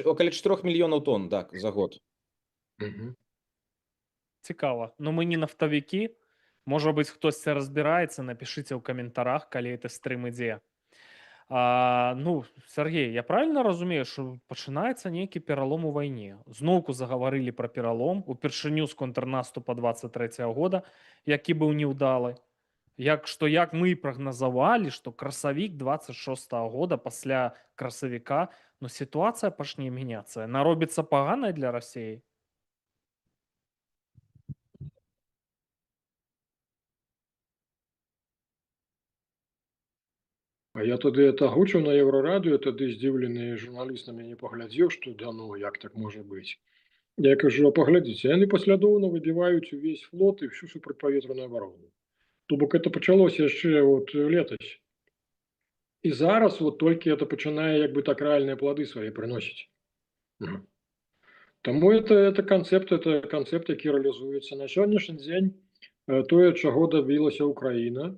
около 4 мільёнаў тонн, так, за год. Мгм. Цікава. Ну, мы не нафтавікі. Можа быць, хтосьці разбіраецца, напішыце ў каментарах, калі гэты стрым ідзе. Ну, Сергей, я правильно разумею, што пачынаецца нейкі пералом у вайне. Зноўку загаварылі пра пералом упершыню з контрнаступа 23 года, які быў неўдалы. Як мы і прагназавалі, што красавік 26 года пасля красавіка, ну, сітуацыя пачне мяняцца. Яна робіцца паганай для Расіі. А я тады это агучыў на Еўрарадыё, тады здзіўлены журналіст на мяне паглядзеў, што да ну як так можа быць. Я кажу, а паглядзіце, яны паслядоўна выбіваюць увесь флот і всю супрацьпаветраную абарону. То бок это пачалося яшчэ от летась. І зараз вот толькі это пачынае як бы так рэальныя плады свае прыносіць. Таму это канцэпт, які рэалізуецца на сённяшні дзень. Тое, чаго дабілася Украіна.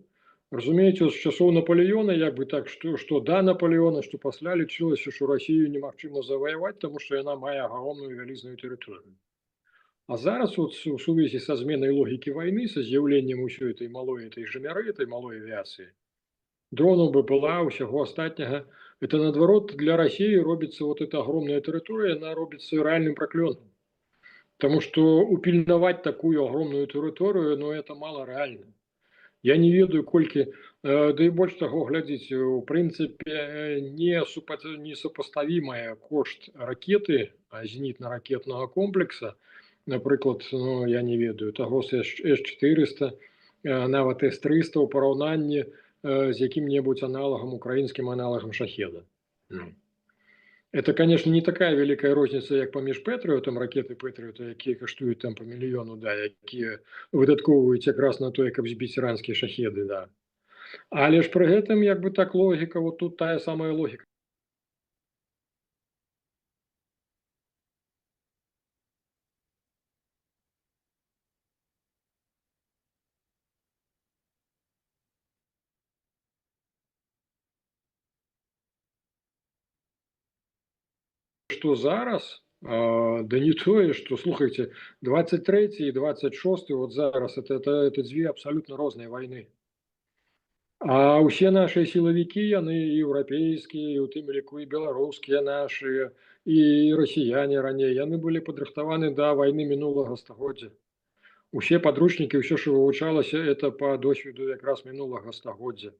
Разумееце, з часоў Наполеона, як бы так, што да Наполеона, што пасля лічылася, што Расію немагчыма заваяваць, таму што яна мае агромную вялізную тэрыторыю. А зараз вот у сувязі са зменай логікі вайны, са з'яўленнем усёй этой малой жамяры, этой малой авіяцыі, дронаў БПЛА, усяго астатняга, это наадварот для Расіі робіцца вот эта агромная тэрыторыя, яна робіцца рэальным праклёнам. Таму што упільнаваць такую агромную тэрыторыю, ну это мала рэальна. Я не ведаю, колькі, да і больш таго, глядзіце, у прынцыпе, несупаставімая кошт ракеты, зенітна-ракетнага комплекса, напрыклад, ну, я не ведаю, таго С-400, нават С-300 у параўнанні з якім-небудзь аналагам, украінскім аналагам шахеда. Это, конечно, не такая великая розница, як паміж Пэтрыётам, ракеты Пэтрыёта, якія каштуюць там по мільёну, да, якія выдаткоўваюць якраз на тое, каб збіць іранскія шахеды, да. Але ж пры гэтым, як бы так, логіка, вот тут тая самая логіка. Што зараз, да не тое, што, слухайце, 23 і 26, вот зараз, это дзве абсалютна розныя вайны. А ўсе нашыя сілавікі, яны еўрапейскія, і ў тым ліку і беларускія нашыя, і расіяне раней, яны былі падрыхтаваны да вайны мінулага стагоддзя. Усе падручнікі, ўсё, што вывучалася, это па досведу якраз мінулага стагоддзя.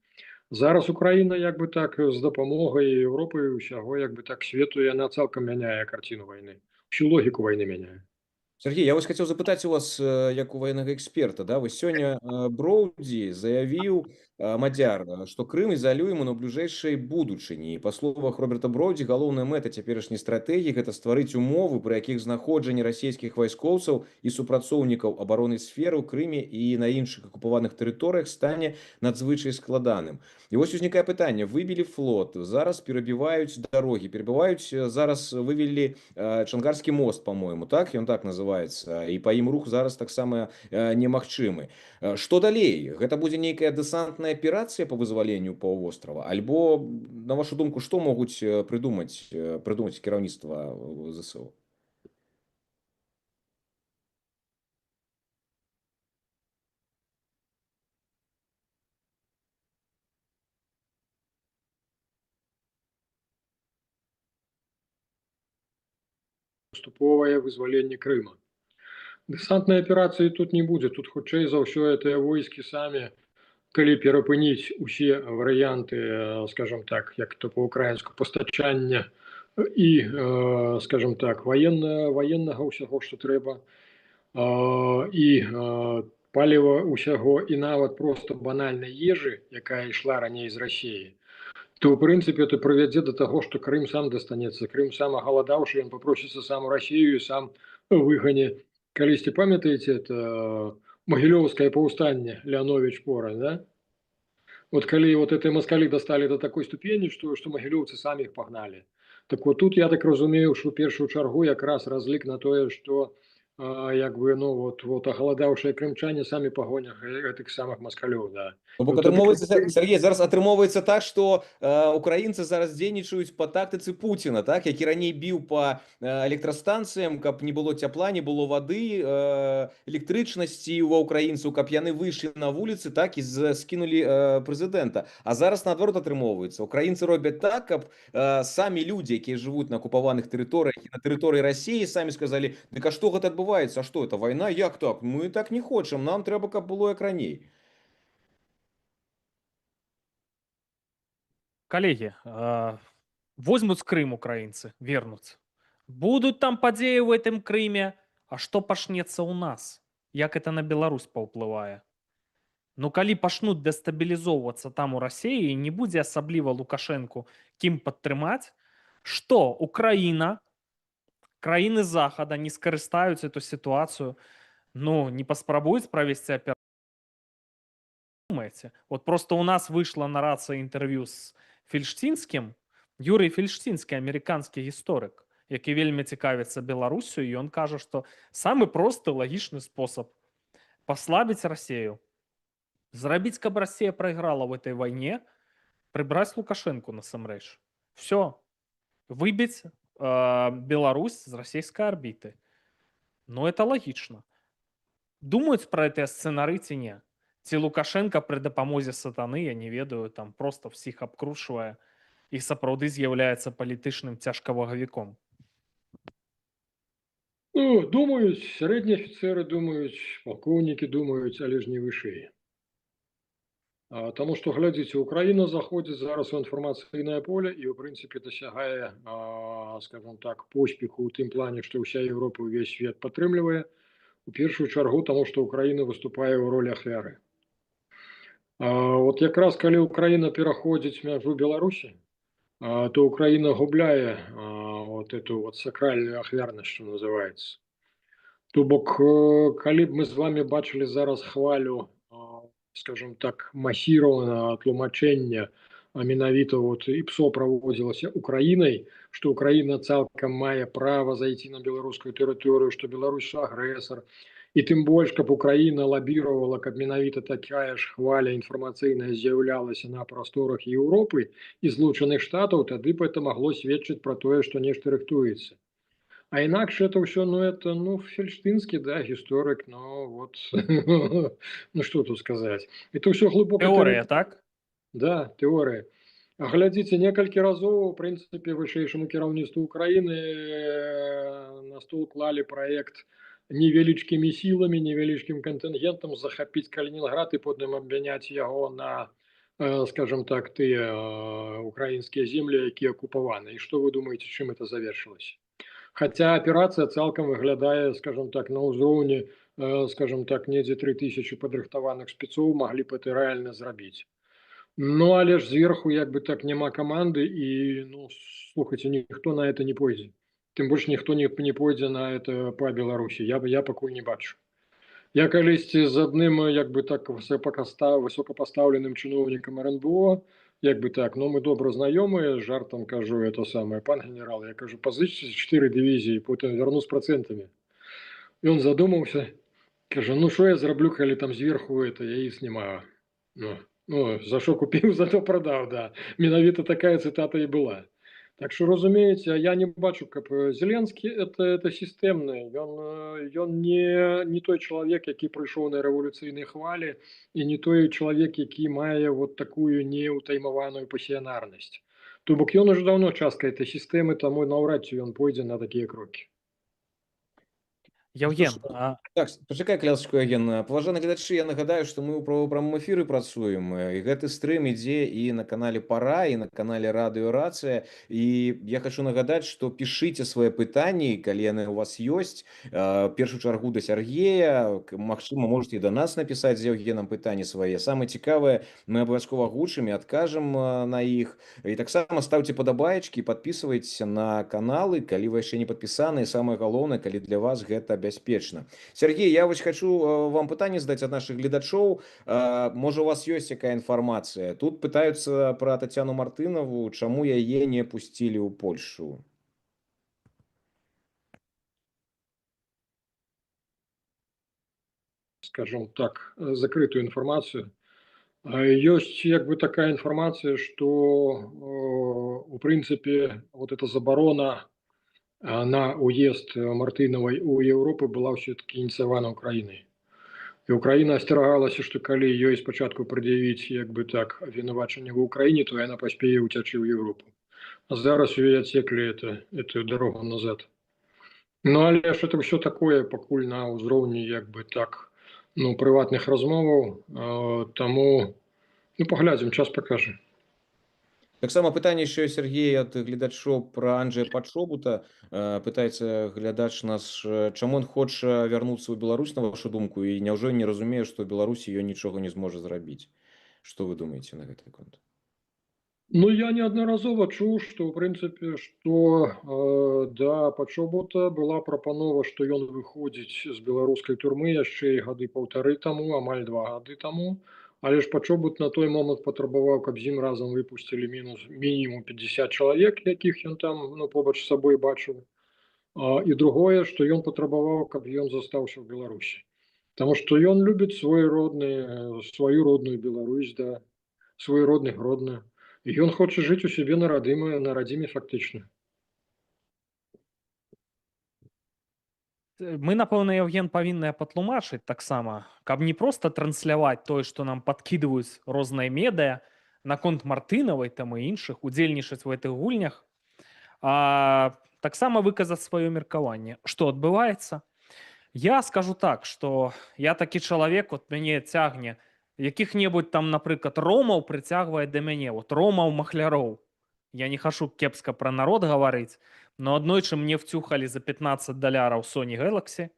Зараз Украіна як бы так з дапамогай Еўропы і ўсяго як бы так свету, яна цалкам мяняе карціну вайны. Всю логіку вайны мяняе. Сергей, я вось хацеў запытаць у вас, як у военнага эксперта, да, вось сёння Броўдзі заявіў, мадзяр, што Крым ізалюем на бліжэйшай будучыні. Па словах Роберта Броўдзі, галоўная мэта цяперашняй стратэгіі гэта стварыць умовы, пры якіх знаходжанне расійскіх вайскоўцаў і супрацоўнікаў абароннай сферы ў Крыме і на іншых акупаваных тэрыторыях стане надзвычай складаным. І вось узнікае пытанне: выбілі флот, зараз перабіваюць дарогі, зараз вывелі Чангарскі мост, по-моему, так, ён так называецца, і па ім рух зараз таксама немагчымы. Што далей? Гэта будзе нейкая дэсантная аперацыя по вызваленню паўвострава? Альбо, на вашу думку, што могуць прыдумаць кіраўніцтва ЗСУ? Паступовае вызваленне Крыма. Дэсантнай аперацыі тут не будзе, тут хутчэй за ўсё гэтыя войскі самі, калі перапыніць усе варыянты, скажем так, як то по-украінску, пастачання і, скажем так, военнага ўсяго, што трэба, і паліва ўсяго, і нават проста банальнай ежы, якая ішла раней з Расіі, то, в прынцыпе, это прывядзе да таго, што Крым сам дастанецца. Крым сам агаладаўшы, ён папросіцца сам у Расію і сам выгане. Калісьці памятаеце, это Магілёўскае паўстанне, Леонович Порань, да? Вот калі вот эти москалі дасталі до такой ступені, што магілёўцы самі іх пагналі. Так вот тут, я так разумею, што ў першую чаргу якраз разлік на тое, што якби, ну, вот агаладаўшыя крымчане самі пагонях гэтых самых москалёў, да. Ну, І бок вот это атрымоўваецца, Сергей, зараз атрымоўваецца так, што украінцы зараз дзейнічаюць па тактыцы Пуціна, так, які раней біў па электрастанцыям, каб не было цяпла, не было вады, электрычнасці ва ўкраінцаў, каб яны выйшлі на вуліцы, так, і скінулі прэзідэнта. А зараз наадварот атрымоўваецца. Украінцы робяць так, каб самі людзі, якія жывуць на акупаваных тэрыторыях і на тэрыторыі Расіі, самі сказалі: дык а што гэта адбываецца? А што это вайна? Як так? Мы так не хочам, нам трэба, каб было як раней. Коллеги, возьмут Крым украинцы, вернутся. Будут там падзеі в этом Крыме, а что пашнецца у нас? Як это на Беларусь паўплывае? Ну, калі пачнуць дэстабілізоўвацца там у Расіі, не будзе асабліва Лукашэнку кім падтрымаць, што Украіна, краіны Захада не скарыстаюць эту сітуацыю, ну, не паспрабуюць правесці аперацыю. Думаете? Вот просто у нас вышло на рации интервью с Фельштинским. Юрий Фельштинский, американскі гісторык, які вельмі цікавіцца Беларусю, і ён кажа, што самы просты лагічны спосаб паслабіць Расію, зрабіць, каб Расія прайграла в этой вайне, прыбраць Лукашэнку насамрэч. Все. Выбіць Беларусь з расійскай арбіты. Ну, это лагічна. Думаюць пра гэтыя сцэнары ці не? Ці Лукашенко пры дапамозе сатаны, я не ведаю, там просто всіх абкручвае і сапраўды з'яўляецца палітычным цяжкавагавіком. Ну, думаюць, сярэднія афіцеры думаюць, палкоўнікі думаюць, але ж не вышэй. Таму што, глядзіце, Украіна заходзіць зараз у інфармацыйнае поле і, ў прынцыпе, дасягае, скажем так, поспеху ў тым плане, што ўся Еўропа, ўвесь свет падтрымлівае, у першую чаргу, таму што Украіна выступае ў ролі ахвяры. Вот якраз калі Украіна пераходзіць мяжу Беларусі, то Украіна губляе вот эту вот сакральную ахвярнасць, што называецца. То бок, калі б мы з вами бачылі зараз хвалю, скажем так, масіраванага тлумачэння, менавіта вот ІПСО праводзілася Украінай, што Украіна цалкам мае права зайти на беларускую тэрыторыю, што Беларусь агрэсар, і тым больш, каб Украіна лабіравала, каб менавіта такая ж хваля інфармацыйная з'яўлялася на прасторах Еўропы і Злучаных Штатаў, тады б это магло сведчыць пра тое, што нешта рыхтуецца. А інакш это ўсё, ну, это, ну, Фельштинский, да, гісторык, ну, вот, ну, что тут сказаць. Это ўсё глубока... Тэорыя, так? Да, тэорыя. А глядзіце, некалькі разоў, у прынцыпе, вышэйшаму кіраўніцтву Украіны на стол клалі праект невялічкімі сіламі, невялічкім кантынгентам захапіць Калінінград і потым абмяняць яго на, скажем так, тыя украінскія землі, якія акупаваны. І што вы думаеце, чым это завершылася? Хаця аперацыя цалкам выглядае, скажем так, на ўзроўні, скажем так, недзе 3000 падрыхтаваных спецоў маглі б это рэальна зрабіць. Ну, але ж зверху, як бы так, няма каманды, і, ну, слухайце, ніхто на это не пойдзе. Тым больш ніхто не пойдзе на это па Беларусі. Я пакуль не бачу. Я калісьці з адным, як бы так, высокапастаўленым чыноўнікам РНБО, як бы так, ну, мы добра знаёмыя, жартам кажу, это самое, пан генерал, я кажу, пазычце 4 дывізіі, потым вярну з працэнтамі. Ён задумаўся, кажа, ну, што я зраблю, калі там зверху это, я іх знімаю. Ну, за што купіў, за то прадаў, да. Менавіта такая цытата і была. Так што, разумееце, я не бачу, каб Зеленскі это сістэмны. Ён не той чалавек, які прыйшоў на рэвалюцыйнай хвалі, і не той чалавек, які мае вот такую неўтаймаваную пасіянарнасць. То бок ён ужо даўно частка этой сістэмы, таму наўрад ці ён пойдзе на такія крокі. Яўген, Так, пачакай клясачку, Яўген. Паважаны гледачы, я нагадаю, што мы ў правапрамым эфіры працуем, і гэты стрым ідзе і на канале Пара, і на канале Радыё Рацыя. І я хачу нагадаць, што пішыце свае пытанні, калі яны у вас ёсць, першую чаргу да Сяргея, магчыма, можаце і да нас напісаць з Яўгенам пытанні свае. Самае цікавае, мы абавязкова гучым і адкажам на іх. І таксама ставце падабаечкі, падпісвайцеся на каналы, калі вы яшчэ не падпісаны, і самае галоўнае, калі для вас гэта бяспечна. Сергей, я вось хочу вам пытанне задаць ад нашых гледачоў. Можа, у вас ёсць якая інфармацыя? Тут пытаюцца пра Тацяну Мартынаву, чаму яе не пусцілі ў Польшу. скажем так, закрытую информацию. Есть как бы такая информация, что, у прынцыпе, вот эта забарона, на уезд Мартынавай у Европы была ўсё-таки ініцыявана Украінай. І Украіна асцерагалася, што калі ёй спачатку прад'явіць як бы так абвінавачанне ў Украіне, то яна паспее ўцячы ў Европу. А зараз ёй адсеклі эту дарогу назад. Ну, але ж это ўсё такое пакуль на ўзроўні як бы так, ну, прыватных размоваў, таму, ну, паглядзім, час пакажа. Таксама пытанне яшчэ, Сергей, ад гледачоў пра Анджэя Падшобута. Пытаецца глядач наш, чаму ён хоча вярнуцца ў Беларусь, на вашу думку, і няўжо не разумее, што ў Беларусі ён нічога не зможа зрабіць? Што вы думаеце на гэты конт? Ну, я неаднаразова чуў, што ў прынцыпе, што да Падшобута была прапанова, што ён выходзіць з беларускай турмы яшчэ і гады 1,5 таму, амаль 2 гады таму. Але ж Падшобут на той момант патрабаваў, каб з ім разам выпусцілі мінімум 50 чалавек, якіх ён там, ну, побач з сабой бачыў. І другое, што ён патрабаваў, каб ён застаўся ў Беларусі. Таму што ён любіць сваю родную Беларусь, да, свой родны Гродно. І ён хоча жыць у сябе на радзіме фактычна. Мы, напэўна, Евген, павінны патлумачыць таксама, каб не проста трансляваць тое, што нам падкідваюць розныя медыа наконт Мартынавай там і іншых, удзельнічаць у гэтых гульнях, а таксама выказаць сваё меркаванне. Што адбываецца? Я скажу так, што я такі чалавек, от мяне цягне якіх-небудзь там, напрыклад, ромаў прыцягвае да мяне, вот ромаў-махляроў. Я не хачу кепска пра народ гаварыць, но аднойчы мне вцюхалі за $15 Sony Galaxy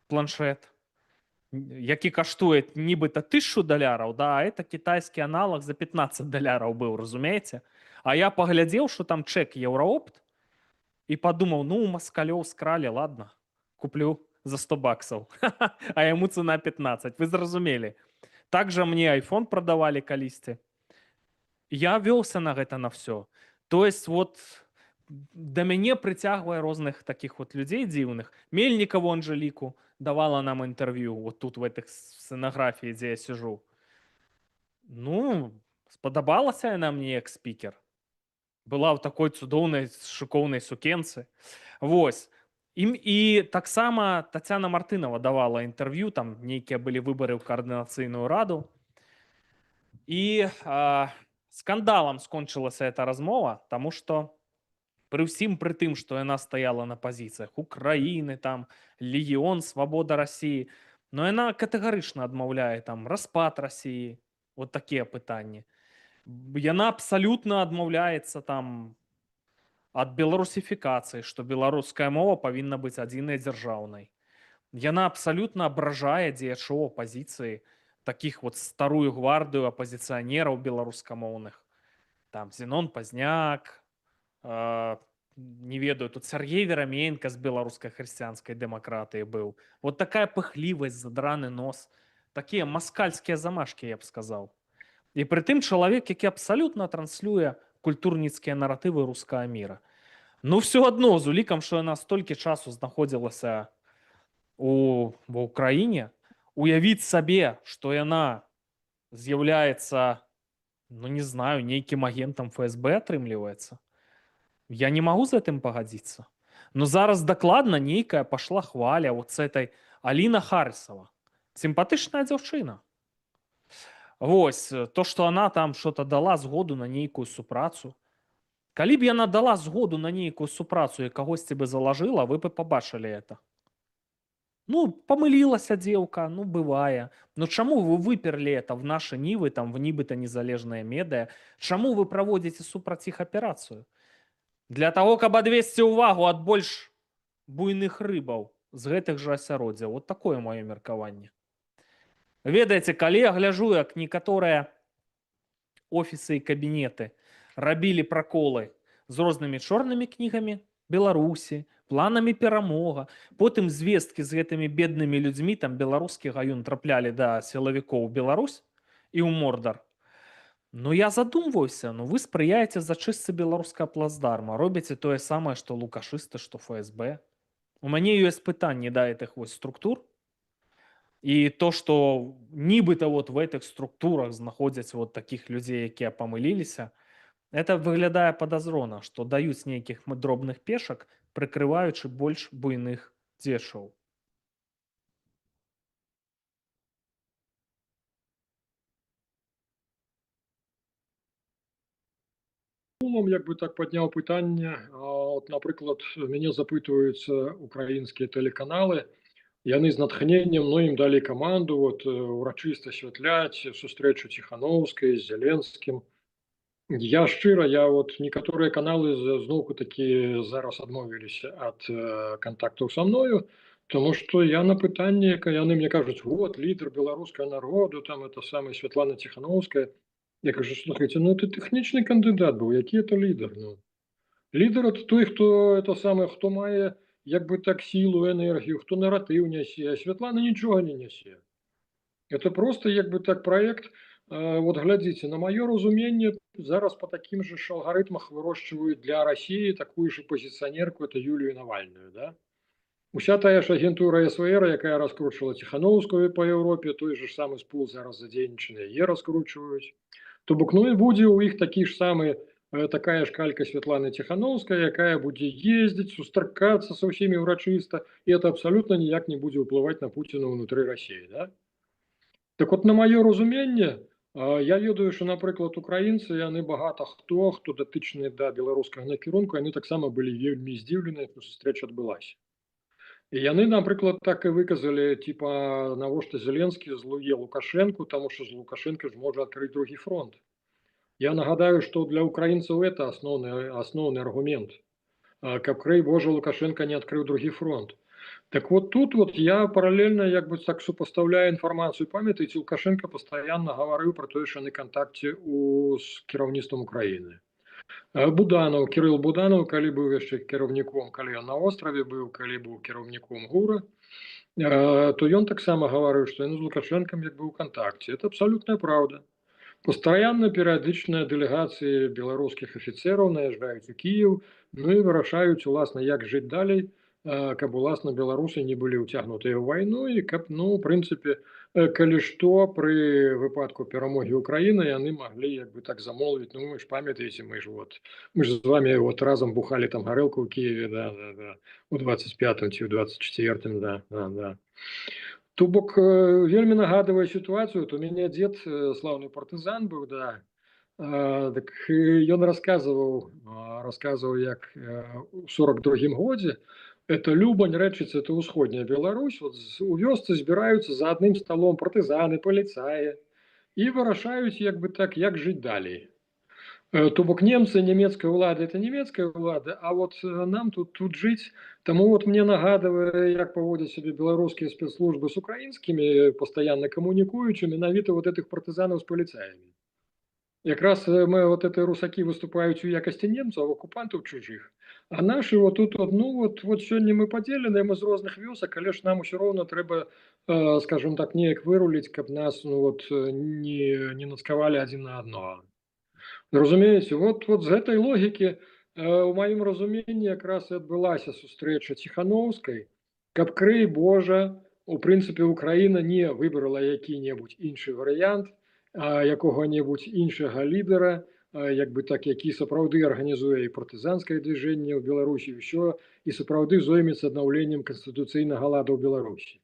планшет, які каштуе нібыта $1000, да, а это кітайскі аналог за $15 быў, разумееце? А я паглядзеў, што там чэк Еўраопт, і падумаў, ну, у маскалёў скралі, ладно, куплю за $100, а яму цена 15. Вы зразумелі. Также мне iPhone прадавалі калісьці. Я вёўся на гэта на всё. То есть вот да мяне прыцягвае розных таких вот людзей дзіўных. Мельнікаву Анжэліку давала нам інтэрв'ю вот тут в этой сцэнаграфіі, дзе я сижу. Ну, спадабалася яна мне як спікер. Была ў такой цудоўнай шыкоўнай сукенцы. Вось. І таксама Тацяна Мартынава давала інтэрв'ю, там нейкія былі выбары ў каардынацыйную раду. І скандалам скончылася эта размова, таму што пры ўсім пры тым, што яна стаяла на пазіцыях Украіны, там легіён, свабода Расіі, но яна катэгарычна адмаўляе там распад Расіі, вот такія пытанні. Яна абсалютна адмаўляецца там ад беларусіфікацыі, што беларуская мова павінна быць адзінай дзяржаўнай. Яна абсалютна абражае дзеячоў апазіцыі, таких вот старую гвардыю апозіцыянераў беларускамоўных. Там Зенон Пазняк, не ведаю, тут Сергей Вераменко з беларускай хрысціянскай дэмакратыі быў. Вот такая пыхлівасць, задраны нос, такія маскальскія замашкі, я б сказаў. І пры тым чалавек, які абсалютна транслюе культурніцкія наратывы рускага міра. Ну, все адно, з улікам, што яна столькі часу знаходзілася ва ўкраіне, уявіць сабе, што яна з'яўляецца, ну, не знаю, нейкім агентам ФСБ атрымліваецца. Я не магу з гэтым пагадзіцца. Но зараз дакладна нейкая пашла хваля вот с этой Аліна Харысава. Сімпатычная дзяўчына. Вось, то, што она там что-то дала згоду на нейкую супрацу. Калі б яна дала згоду на нейкую супрацу і кагосьці бы залажыла, вы бы побачылі это. Ну, памылілася дзеўка, ну, бывае. Ну, чаму вы выперлі это в наши нівы, там, в нібыта незалежныя медыа? Чаму вы праводзіце супраць іх аперацыю? Для таго, каб адвесці ўвагу ад больш буйных рыбаў з гэтых жа асяроддзяў. Вот такое маё меркаванне. Ведаеце, калі я гляджу, як некаторыя офісы і кабінеты рабілі праколы з рознымі чорнымі кнігамі Беларусі, планамі перамога, потым звесткі з гэтымі беднымі людзьмі, там беларускі гаюн траплялі да сілавікоў Беларусь і ў Мордар. Ну, я задумваюся, ну, вы спрыяеце зачыстцы беларускага плацдарма, робіце тое самае, што лукашысты, што ФСБ. У мяне ёсць пытанні да гэтых вось структур. І то, што нібыта вот в гэтых структурах знаходзяць вот такіх людзей, якія памыліліся, это выглядае падазрона, што даюць нейкіх дробных пешак, прыкрываючы больш буйных дзечаў. Як бы так падняў пытанне, от, напрыклад, мяне запытваюцца украінскія тэлеканалы, яны з натхненнем, ну, ім далі каманду вот, урачыста асвятляць сустрэчу Ціханаўскай з Зеленскім. Я шчыра, я вот некаторыя каналы зноўку такі зараз адмовіліся ад кантактаў са мною, тому што я на пытанне, яны мне кажуць, вот лідар беларускага народу, там это самая Святлана Ціханаўская. Я кажу, слухайте, ну ты тэхнічны кандыдат быў, які это лідар? Ну, лідар это той, хто это самае, хто мае як бы так сілу, энергію, хто наратыў нясе, а Святлана нічога не нясе. Это просто як бы так проект. Вот глядзіце, на маё разуменне, зараз по таким же алгарытмах вырошчваюць для России такую же пазіцыянерку, это Юлію Навальную, да? Уся тая ж агентура СВР, якая раскручвала Ціханаўскую по Еўропе, той же самы спул зараз задзейнічаны, яе раскручваюць. То бок, ну і будзе ў іх такі ж самы, такая ж калька Святланы Ціханаўская, якая будзе ездзіць, сустракацца са ўсімі ўрачыста, і это абсалютна ніяк не будзе ўплываць на Пуціна ўнутры России, да? Так вот, на маё разуменне, я ведаю, што, напрыклад, украінцы, яны багата хто датычны да беларускага накірунку, яны таксама былі вельмі здзіўленыя, што сустрэча адбылася. І яны, напрыклад, так і выказалі, типа, навошта Зеленскі злуе Лукашенку, таму што з Лукашенко ж можа адкрыць другі фронт. Я нагадаю, што для украінцаў это асноўны аргумент. Каб, крый Божа, Лукашенко не адкрыў другі фронт. Так вот тут вот я параллельно як бы так супоставляю информацию. Памятаете, Лукашенко постоянно говорил про то, что на контакте с кіраўніцтвом Украины. Буданов, Кирилл Буданов, калі быў яшчэ кіраўніком, калі ён на острове быў, калі быў кіраўніком ГУРа, то ён таксама говорил, что ён з Лукашенком як бы ў контакте. Это абсолютная правда. Постоянно перыядычныя дэлегацыі беларускіх афіцераў наязджаюць у Кіев, ну і вырашаюць уласна, як жыць далей, каб уласна беларусы не былі ўцягнутыя ў вайну і каб, ну, в прынцыпе, калі што, пры выпадку перамогі Украіны яны маглі як бы так замолвіць, ну, вы ж памятаеце, мы ж з вами вот разам бухалі там гарэлку ў Киеве, да, у 25-м ці ў 24-м, да. То бок, вельмі нагадывае ситуацию, то у мяне дзед, слаўны партызан быў, да, так ён рассказываў, як у 42-м годзе, это Любань, Рэчыца, это ўсходняя Беларусь, вот у вёсцы збіраюцца за адным столом партызаны, паліцаі і вырашаюць як бы так, як жыць далей. То бок немцы, немецкая ўлада, это немецкая ўлада, а вот нам тут жыць. Таму вот мне нагадывае, як паводзяць сябе беларускія спецслужбы з украінскімі, пастаянна камунікуючы, менавіта вот этих партызанаў з паліцаямі. Якраз мы вот это русаки выступаюць у якасці немцаў, окупантаў чужых, а наши вот тут вот, ну вот сёння мы падзеленыя, мы з розных вёсак, але ж нам усё роўна трэба, скажем так, неяк выруліць, каб нас, ну вот, не нацкавалі адзін на адного. Разумееце, вот з гэтай логікі, у маім разуменні якраз і адбылася сустрэча Ціханаўскай, каб, крый Божа, у прынцыпе, Украіна не выбрала які-небудзь іншы варыянт, якога-небудзь іншага лідара, як бы так, які сапраўды арганізуе і партызанскае движение ў Беларусі, ўсё, і сапраўды зоймецца аднаўленнем канстытуцыйнага ладу ў Беларусі.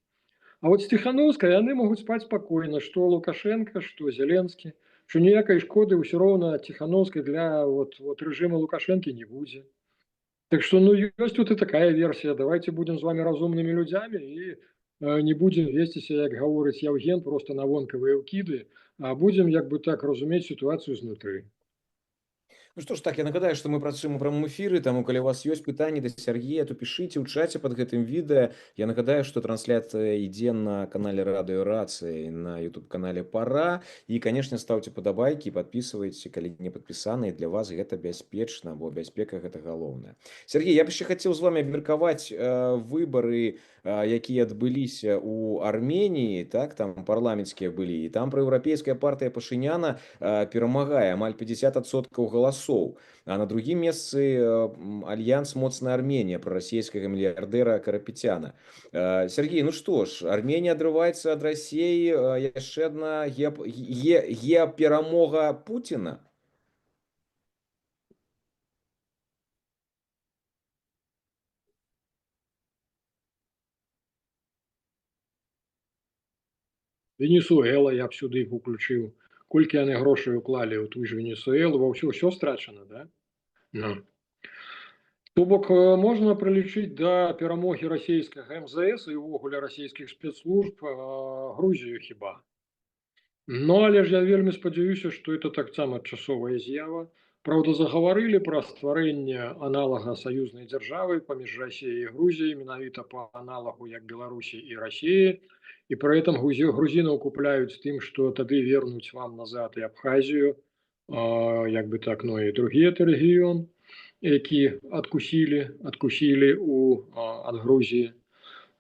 А вот з Ціханаўскай яны могуць спаць спакойна, што Лукашенко, што Зеленскі, што ніякай шкоды ўсё роўна Ціханаўскай для вот рэжыма Лукашэнкі не будзе. Так што, ну, ёсць тут і такая версія. Давайте будем з вами разумнымі людзямі і не будем весціся, як гаворыць Яўген, просто на вонкавыя ўкіды, а будем як бы так разумець ситуацию знутры. Ну что ж, так, я нагадаю, што мы працуем у прамым эфіры, таму калі у вас ёсць пытанні да Сяргея, то пішыце ў чаце пад гэтым відэа. Я нагадаю, што трансляцыя ідзе на канале Радыё Рацыя, на YouTube-канале Пара. І, канешне, ставце падабайкі, падпісвайце, калі не падпісаныя. Для вас гэта бяспечна, бо бяспека гэта галоўнае. Сяргей, я б яшчэ хацеў з вамі абмеркаваць выбары, якія адбыліся ў Арменіі, так, там парламенцкія былі, і там праеўрапейская партыя Пашыняна перамагае, амаль 50% галасоў. галасоў. А на другім месцы альянс моцная Арменія прарасійскага мільярдэра Карапетяна. Сергей, ну што ж, Арменія адрываецца ад Расіі, яшчэ адна геаперамога Пуціна? Венесуэла я б сюды уключыў. Колькі яны грошай уклалі ў тую ж Венесуэлу, ва ўсё страчана, да? Ну. То бок можна прылічыць да перамогі расійскага МЗС і ўвогуле расійскіх спецслужб Грузію хіба. Ну, але ж я вельмі спадзяюся, што это таксама часовая з'ява. Праўда, загаварылі пра стварэнне аналага саюзнай дзяржавы паміж Расіяй і Грузіяй, менавіта па аналагу як Беларусі і Расіі. І пры этом грузінаў купляюць тым, што тады вернуць вам назад і Абхазію, як бы так, ну і другі гэты рэгіён, які адкусілі ад Грузіі.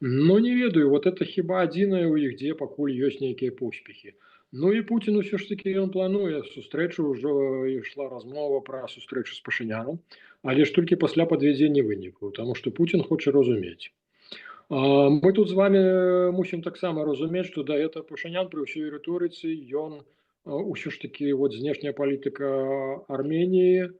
Ну, не ведаю, вот это хіба адзінае ў іх, дзе пакуль ёсць нейкія поспехі. Ну і Пуцін усё ж такі ён плануе сустрэчу, ўжо ішла размова пра сустрэчу з Пашыняном, але ж толькі пасля падвядзення вынікаў, таму што Пуцін хоча разумець. Мы тут з вами мусім таксама разумець, што да гэта Пашынян пры ўсёй рыторыцы ён ўсё ж такі вот знешняя палітыка Арменіі.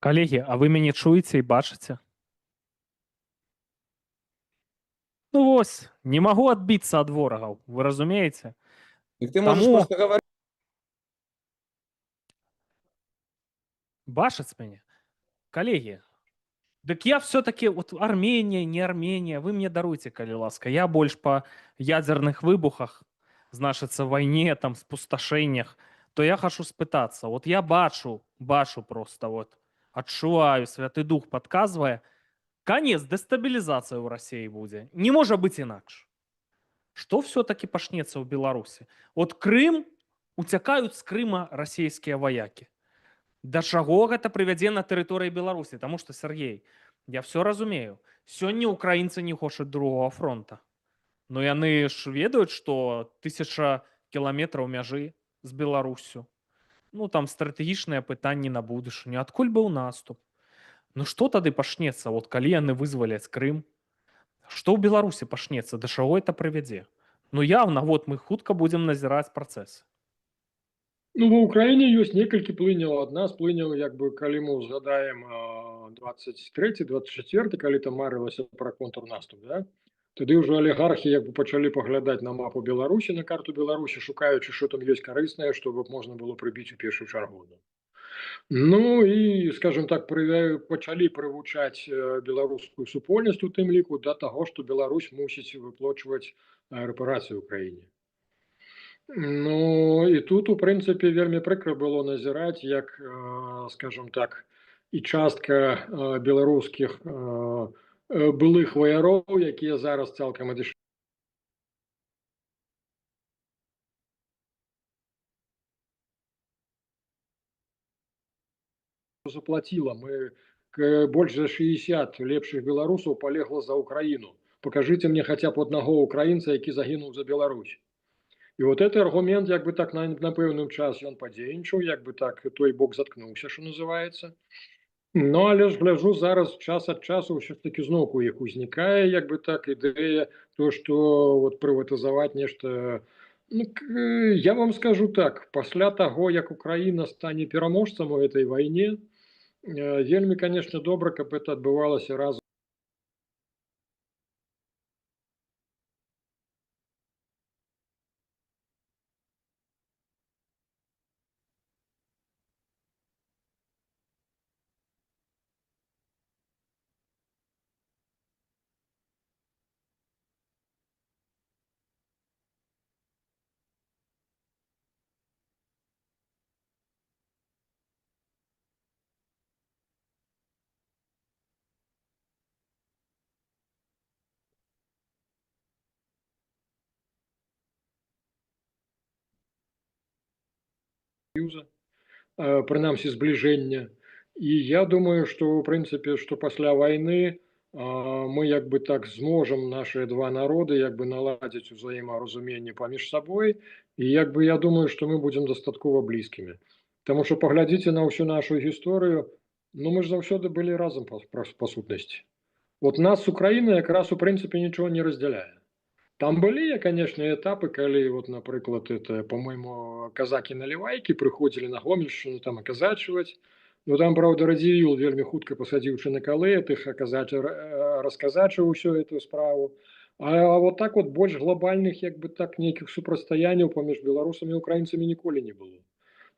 Калегі, а вы мяне чуеце і бачыце? Ну вось, не магу адбіцца ад ворагаў, вы разумееце? Дык ты можаш Таму проста гаварыць. бачыць мяне. Калегі, дык я все-таки, вот Армения, не Армения, вы мне даруйте, калі ласка. Я больш па ядзерных выбухах, значыцца, вайне, там, спусташэннях, то я хачу спытацца. Вот я бачу просто, вот, адчуваю, Святы Дух падказвае, конец, дэстабілізацыя ў Расіі будзе. Не можа быць інакш. Што все-таки пачнецца ў Беларусі? Вот Крым, уцякаюць з Крыма расійскія ваякі. Да чаго гэта прывядзе на тэрыторыі Беларусі? Таму што, Сергей, я все разумею. Сёння украінцы не хочуць другога фронта. Но яны ж ведаюць, што 1000 кіламетраў мяжы з Беларуссю. Ну, там стратэгічныя пытанні на будучыню. Адкуль быў наступ? Ну што тады пачнецца, вот калі яны вызваляць Крым? Што ў Беларусі пачнецца? Да чаго это прывядзе? Ну явна, вот мы хутка будзем назіраць працэсы. Ну, ва ўкраіне ёсць некалькі плыняў. Адна з плыняў, як бы, калі мы ўзгадаем 23-24, калі там марылася пра контрнаступ, да? Тады ўжо алігархі як бы пачалі паглядаць на мапу Беларусі, на карту Беларусі, шукаючы, што там ёсць карыснае, што можна было прыбіць у першую чаргу. Ну і, скажем так, пачалі прывучаць беларускую супольнасць у тым ліку да таго, што Беларусь мусіць выплачваць рэпарацыю ўкраіне. Ну і тут, у прынцыпе, вельмі прыкра было назіраць, як, скажем так, і частка беларускіх былых ваяроў, якія зараз цалкам адышлі, заплаціла. Мы больш за 60 лепшых беларусаў палегла за Украіну. Пакажыце мне хаця б аднаго украінца, які загінуў за Беларусь. І вот гэты аргумент, як бы так, на пэўным час ён падзейнічаў, як бы так, той бок заткнуўся, што называецца. Ну, але ж гляджу, зараз час ад часу ўсё ж такі зноўку іх узнікае, як бы так, ідэя, то, што вот прыватызаваць нешта. Ну, я вам скажу так, пасля таго, як Украіна стане пераможцам у гэтай вайне, вельмі, канешне, добра, каб это адбывалася разам. прынамсі збліжэння. І я думаю, што ў прынцыпе, што пасля вайны мы як бы так зможам нашыя два народы як бы наладзіць узаемаразуменне паміж сабой, і як бы я думаю, што мы будзем дастаткова блізкімі. Таму што паглядзіце на ўсю нашу гісторыю, ну мы ж заўсёды былі разам па сутнасці. Вот нас з Украінай якраз у прынцыпе нічого не раздзяляе. Там былі, конечно, этапы, калі, вот, напрыклад, это, по-моему, казакі-наливайкі прыходзілі на Гомельшчыну там аказачваць. Ну там, правда, Радзівіл вельмі хутка пасадзіўшы на калет, іх расказачыў усю эту справу. А вот так вот больш глобальных, як бы так, нейкіх супрацьстаянняў паміж беларусамі і украінцамі ніколі не было.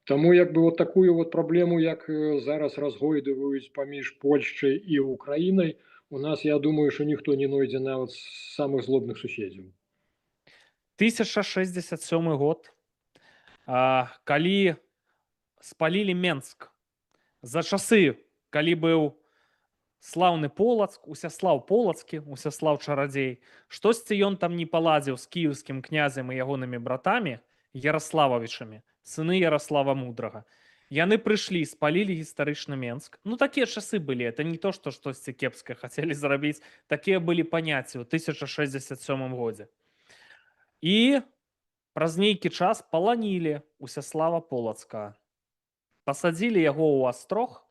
Таму як бы вот такую вот праблему, як зараз разгойдваюць паміж Польшчай і Украінай, у нас, я думаю, што ніхто не знойдзе нават з самых злобных суседзяў. 1067 год, калі спалілі Менск. За часы, калі быў слаўны Полацк, Усяслаў Полацкі, Усяслаў Чарадзей, штосьці ён там не паладзіў з кіеўскім князем і ягонымі братамі, Яраслававічамі, сыны Яраслава Мудрага. Яны прыйшлі, спалілі гістарычны Менск. Ну, такія часы былі, это не то, што штосьці кепскае хацелі зрабіць, такія былі паняцці ў 1067 годзе. І праз нейкі час паланілі Усяслава Полацкага. Пасадзілі яго ў астрог,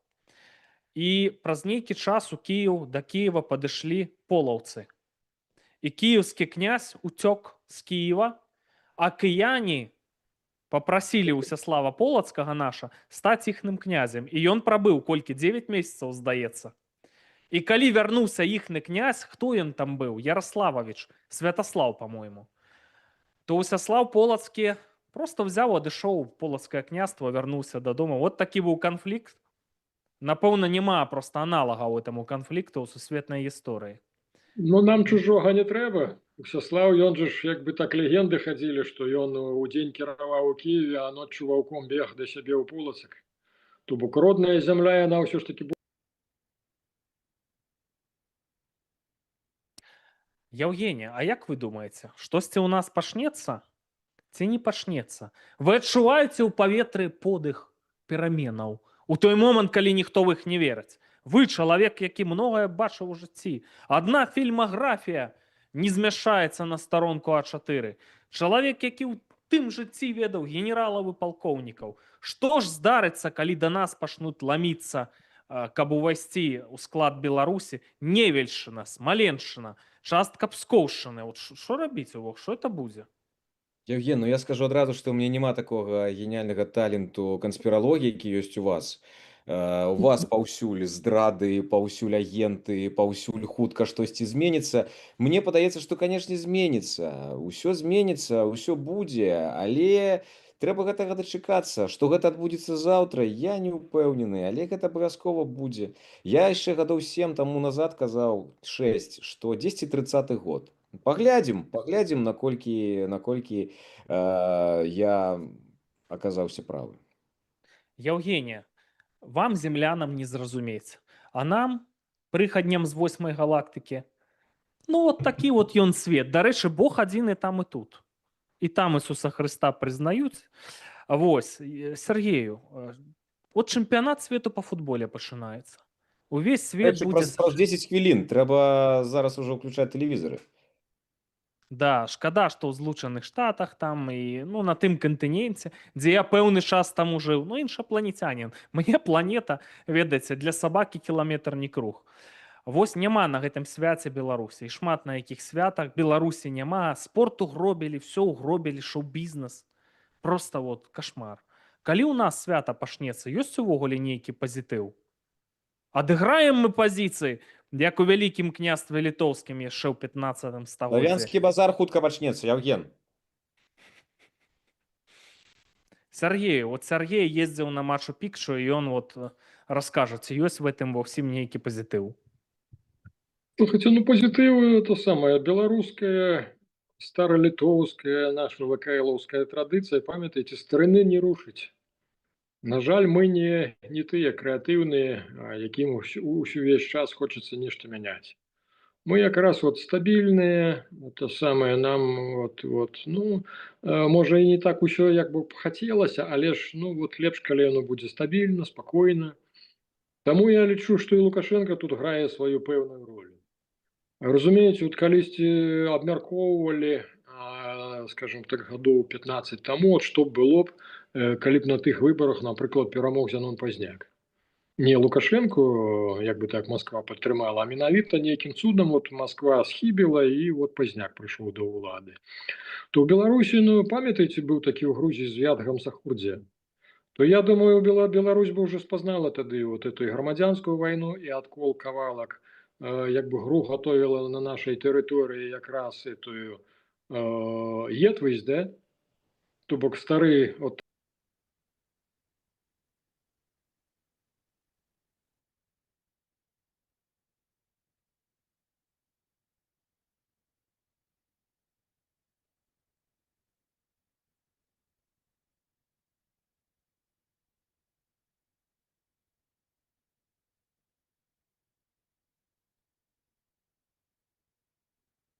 і праз нейкі час да Кіева падышлі полаўцы. І кіеўскі князь уцёк з Кіева, а кіяне папрасілі Усяслава Полацкага наша стаць іхным князем. І ён прабыў колькі 9 месяцаў, здаецца. І калі вярнуўся іхны князь, хто ён там быў? Яраслававіч, Святаслаў, по-моему. То Усяслаў Полацкі просто взяў, адышоў у полацкае княства, вярнуўся дадому. Вот такі быў канфлікт. Напэўна, няма проста аналагаў этому канфлікту ў сусветнай гісторыі. Ну, нам чужога не трэба. Усяслаў, ён же ж, як бы так легенды хадзілі, што ён у дзень кіраваў у Кіеве, а ноччу ваўком бег да сябе ў Полацак. То бок родная зямля, яна ўсё ж такі... Яўгенія, а як вы думаеце, штосьці ў нас пачнецца? Ці не пачнецца? Вы адчуваеце ў паветры подых пераменаў у той момант, калі ніхто в іх не верыць? Вы чалавек, які многае бачыў у жыцці. Адна фільмаграфія не змяшчаецца на старонку А4. Чалавек, які ў тым жыцці ведаў генералаў і палкоўнікаў. Што ж здарыцца, калі да нас пачнуць ламіцца, каб увайсці ў склад Беларусі, Невельшчына, Смаленшчына, частка Пскоўшчыны? Што рабіць увогуле? Што это будзе? Евген, ну я скажу адразу, што ў мяне няма такога геніяльнага таленту канспіралогіі, які ёсць у вас. У вас паўсюль здрады, паўсюль агенты, паўсюль хутка штосьці зменіцца. Мне падаецца, што, канешне, зменіцца. Усё зменіцца, усё будзе, але трэба гэтага дачакацца. Што гэта адбудзецца заўтра, я не ўпэўнены, але гэта абавязкова будзе. Я яшчэ гадоў 7 таму назад казаў, 6, што 10-30 год. Паглядзім, наколькі я аказаўся правы. Яўгенія, вам, землянам, не зразумець. А нам, прыхадням з 8-й галактыкі, ну вот такі вот ён свет. Дарэчы, Бог адзіны там і тут. І там Ісуса Хрыста прызнаюць. Вось, Сергею, от чэмпіянат свету па футболе пачынаецца. Увесь свет будзе... Праз 10 хвілін, трэба зараз ужо ўключаць тэлевізары. Да, шкада, што ў Злучаных Штатах там і ну, на тым кантыненце, дзе я пэўны час таму жыў, ну іншапланецянін. Мне планета, ведаеце, для сабакі кіламетр не круг. Вось няма на гэтым свяце Беларусі. І шмат на якіх святах Беларусі няма. Спорт угробілі, все угробілі, шоу-бізнес. Просто вот кошмар. Калі ў нас свята пачнецца, ёсць увогуле нейкі пазітыў? Адыграем мы пазіцыі, як у вялікім княстве літоўскім яшчэ ў 15 стагоддзі. Славянскі базар хутка пачнецца, Яўген. Сергею, вот Сергей ездзіў на Мачу Пікчу, і ён вот раскажа, ці ёсць в этом ва ўсім нейкі пазітыў. Слушайте, ну пазітыў это самая беларуская, старалітоўская, наша вакаілаўская традыцыя, памятаеце, старыны не рушыць. На жаль, мы не тыя крэатыўныя, якім увесь час хочацца нешта мяняць. Мы якраз вот стабільныя, это самае нам ну, можа і не так усё як бы б хацелася, але ж ну вот лепш, калі яно будзе стабільна, спакойна. Таму я лічу, што і Лукашенко тут грае сваю пэўную ролю. Разумееце, вот калісьці абмяркоўвалі, скажем так, гадоў 15 таму, от што б было б, калі б на тых выбарах, напрыклад, перамог Зянон Пазняк. Не Лукашенко, як бы так Москва падтрымала, а менавіта нейкім цудам вот Москва схібіла і вот Пазняк прыйшоў да ўлады. То ў Беларусі, ну, памятаеце, быў такі ў Грузіі звят Гамсахурдзе. То я думаю, Беларусь бы уже спознала тады вот эту і грамадзянскую вайну і адкол кавалак, як бы гру готовила на нашай тэрыторыі якраз этую едвасць, да? То бок стары от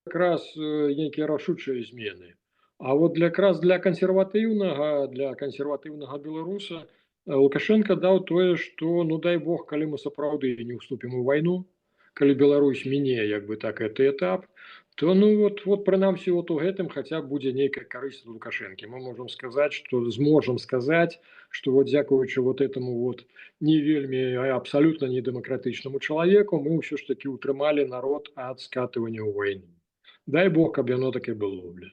якраз нейкія рашучыя змены. А вот якраз для кансерватыўнага беларуса Лукашенко даў тое, што ну дай бог, калі мы сапраўды не ўступім у вайну, калі Беларусь міне як бы так гэты этап, то ну вот прынамсі вот у гэтым хаця б будзе нейкая карысць ад Лукашэнкі. Мы можам сказаць, што зможам сказаць, што вот дзякуючы вот этому вот не вельмі абсалютна недэмакратычнаму чалавеку мы ўсё ж такі ўтрымалі народ ад скатывання ў вайну. Дай бог, каб яно так і было, бля.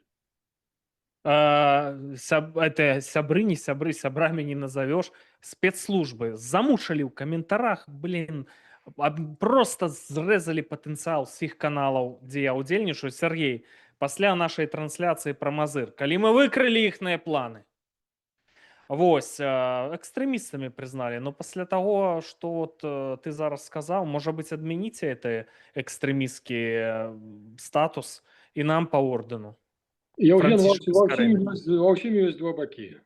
Это сябры, не сябры, сябрамі не назовешь. Спецслужбы замушалі ў каментарах, блин, просто зрэзалі патэнцыял з іх каналаў, дзе я ўдзельнічаю. Сергей, пасля нашай трансляцыі пра Мазыр, калі мы выкрылі іхныя планы. Вось, экстрэмістамі прызналі. Но пасля таго, што вот ты зараз сказаў, можа быць, адмяніце это экстрэмісцкі статус і нам па ордэну. Евген, Францішку ва Скарыну. ўсім ёсць два бакі.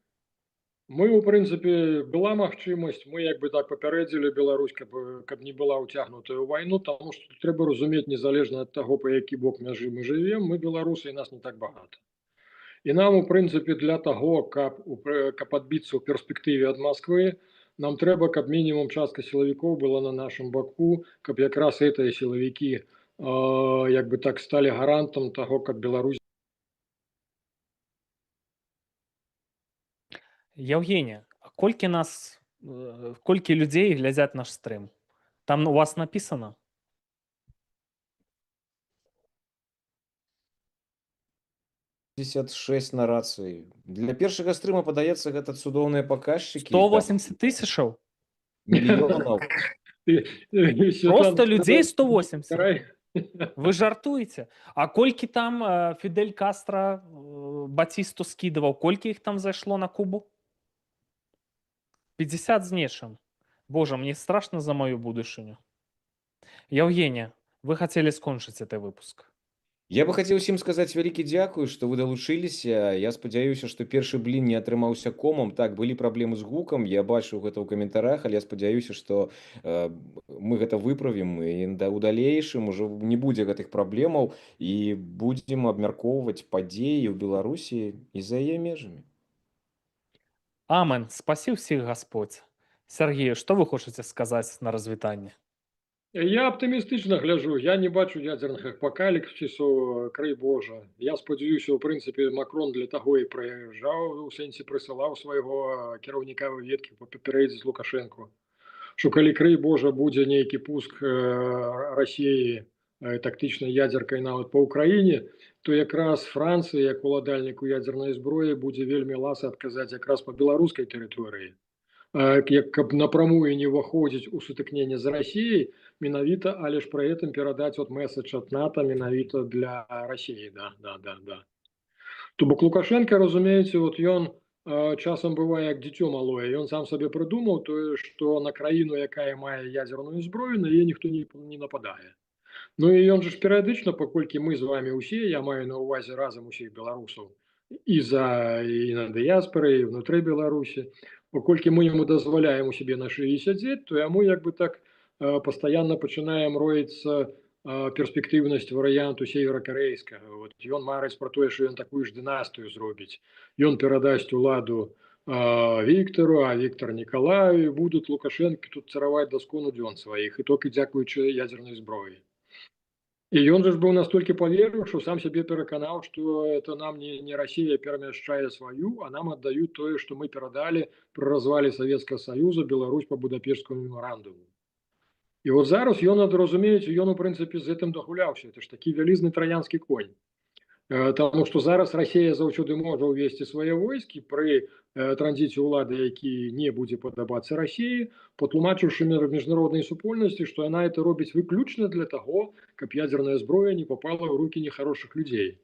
Мы, у прынцыпе, была магчымасць, мы як бы так папярэдзілі Беларусь, каб не была ўцягнутая ў вайну, таму што трэба разумець, незалежна ад таго, па які бок мяжы мы жывем, мы беларусы, і нас не так багата. І нам, у прынцыпе, для таго, каб адбіцца ў перспектыве ад Москвы, нам трэба, каб мінімум частка сілавікоў была на нашым баку, каб якраз гэтыя сілавікі як бы так сталі гарантам таго, каб Беларусь. Евгения, а колькі людзей глядзяць наш стрым? Там у вас написано? ...56 на рацыі. Для першага стрыма, падаецца, гэта цудоўныя паказчыкі. 180 тысячаў? Мільёнаў. Просто людей 180? Вы жартуеце? А колькі там Фідель Кастро Батісту скидываў? Колькі іх там зайшло на Кубу? 50 з нечым. Боже, мне страшно за мою будучыню. Евгения, вы хотели скончыць этот выпуск. Я бы хацеў усім сказаць вялікі дзякуй, што вы далучыліся. Я спадзяюся, што першы блін не атрымаўся комам. Так, былі праблемы з гукам, я бачыў гэта ў каментарах, але я спадзяюся, што мы гэта выправім і ў далейшым ужо не будзе гэтых праблемаў і будзем абмяркоўваць падзеі ў Беларусі і за яе межамі. Амен, спасі ўсіх Господь. Сергей, што вы хочаце сказаць на развітанне? Я аптымістычна гляджу, я не бачу ядзерных апакаліпсісаў, край Божа. Я спадзяюся, у прынцыпе, Макрон для таго і прыязджаў, у сэнсе прысылаў свайго кіраўніка выведкі папярэдзіць Лукашэнку, што калі, край Божа, будзе нейкі пуск Расіі тактычнай ядзеркай нават па Ўкраіне, то якраз Францыя, як уладальніку ядзернай зброі, будзе вельмі ласа адказаць якраз па беларускай тэрыторыі. Каб напрамую не ўваходзіць у сутыкненне з Расіяй, менавіта, але ж пры гэтым перадаць от месседж ад НАТО менавіта для Расіі. Да. То бок Лукашенко, разумееце, вот ён часам бывае як дзіцё малое, ён сам сабе прыдумаў тое, што на краіну, якая мае ядзерную зброю, на яе ніхто не нападае. Ну і ён же ж перыядычна, паколькі мы з вами ўсе, я маю на ўвазе разам усіх беларусаў, і на дыяспары, і ўнутры Беларусі, паколькі мы яму дазваляем у сябе на шыі сядзець, то яму як бы так пастаянна пачынаем роіцца перспектыўнасць варыянту северакарэйскага. Вот ён марыць пра тое, што ён такую ж дынастыю зробіць. Ён перадасць уладу Віктору, а Віктор Нікалаю, і будуць Лукашэнкі тут цараваць да скону дзён сваіх, і толькі дзякуючы ядзернай зброі. І ён же ж быў настолькі паверыў, што сам сябе пераканаў, што это нам не Расія перамяшчае сваю, а нам аддаюць тое, што мы перадалі пры развале Савецкага Саюза Беларусь па Будапешцкаму мемарандуму. І вот зараз ён, разумееце, ён у прынцыпе з гэтым дагуляўся. Это ж такі вялізны траянскі конь. Таму што зараз Расія заўсёды можа ўвесці свае войскі пры транзіце ўлады, які не будзе падабацца Расіі, патлумачыўшы міжнароднай супольнасці, што яна это робіць выключна для таго, каб ядзерная зброя не попала ў рукі нехарошых людзей.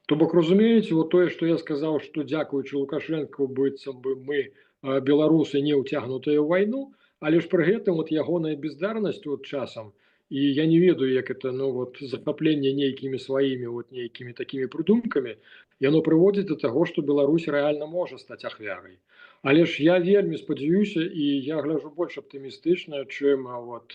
То бок, разумееце, вот тое, што я сказаў, што дзякуючы Лукашэнку быццам бы мы, беларусы, не ўцягнутыя ў вайну, але ж пры гэтым вот ягоная бездарнасць вот часам, і я не ведаю, як это, ну вот захапленне нейкімі сваімі вот нейкімі такімі прыдумкамі, яно прыводзіць да таго, што Беларусь рэальна можа стаць ахвярай. Але ж я вельмі спадзяюся, і я гляджу больш аптымістычна, чым вот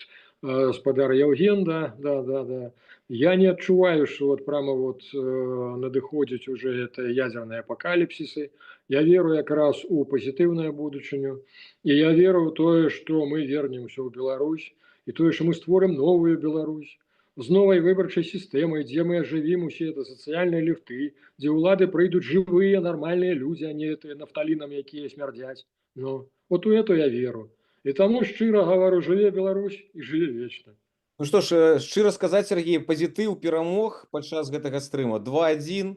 спадар Яўген, да. Я не адчуваю, што вот прямо вот надыходзіць уже это ядзерныя апакаліпсісы. Я веру якраз у пазітыўную будучыню, і я веру ў тое, што мы вернемся ў Беларусь, і тое, што мы створым новую Беларусь з новай выбарчай сістэмай, дзе мы ажывім усе это сацыяльныя ліфты, дзе ўлады прыйдуць жывыя, нармальныя людзі, а не нафталінам, якія смярдзяць. Ну, вот у это я веру. І таму шчыра гавару, жыве Беларусь і жыве вечна. Ну што ж, шчыра сказаць, Сергей, пазітыў перамог падчас гэтага стрыма 2-1.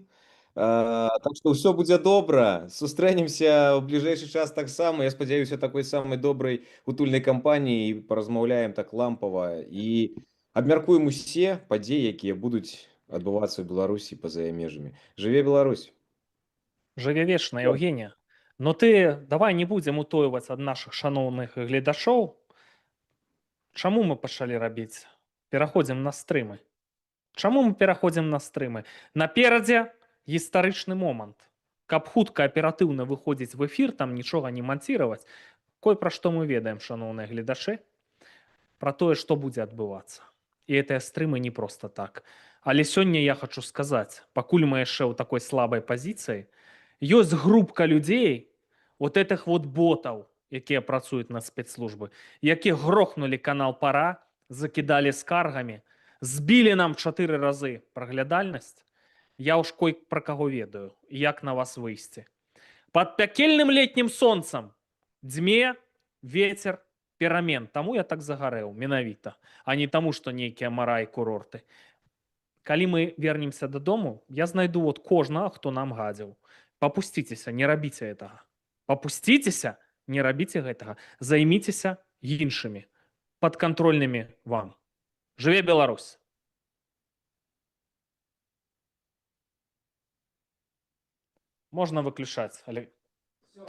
Так што ўсё будзе добра. Сустрэнемся ў бліжэйшы час таксама. Я спадзяюся, такой самай добрай утульнай кампаніі, і паразмаўляем так лампава і абмяркуем усе падзеі, якія будуць адбывацца ў Беларусі па-за яе межамі. Жыве Беларусь! Жыве вечна, Евгенія. Но ты давай не будзем утойваць ад нашых шаноўных гледачоў. Чаму мы пачалі рабіць? Пераходзім на стрымы. Чаму мы пераходзім на стрымы? Наперадзе гістарычны момант. Каб хутка аператыўна выходзіць в эфір, там нічога не манціраваць, кой пра што мы ведаем, шаноўныя гледачы, пра тое, што будзе адбывацца. І гэтыя стрымы не проста так. Але сёння я хочу сказаць, пакуль мы яшчэ ў такой слабай пазіцыі, ёсць групка людзей, вот этих вот ботаў, якія працуюць на спецслужбы, якія грохнули канал «Пара», закідалі скаргамі, збілі нам 4 разы праглядальнасць. Я уж кой пра каго ведаю, як на вас выйсці. Под пякельным летнім сонцам дзьме ветер перамен. Таму я так загарэў менавіта, а не таму, што нейкія мара і курорты. Калі мы вернемся дадому, я знайду вот кожнага, хто нам гадзіў. Папусціцеся, не рабіце гэтага. Папусціцеся, не рабіце гэтага. Займіцеся іншымі, падкантрольнымі вам. Жыве Беларусь! Можно выключать, Олег. Все,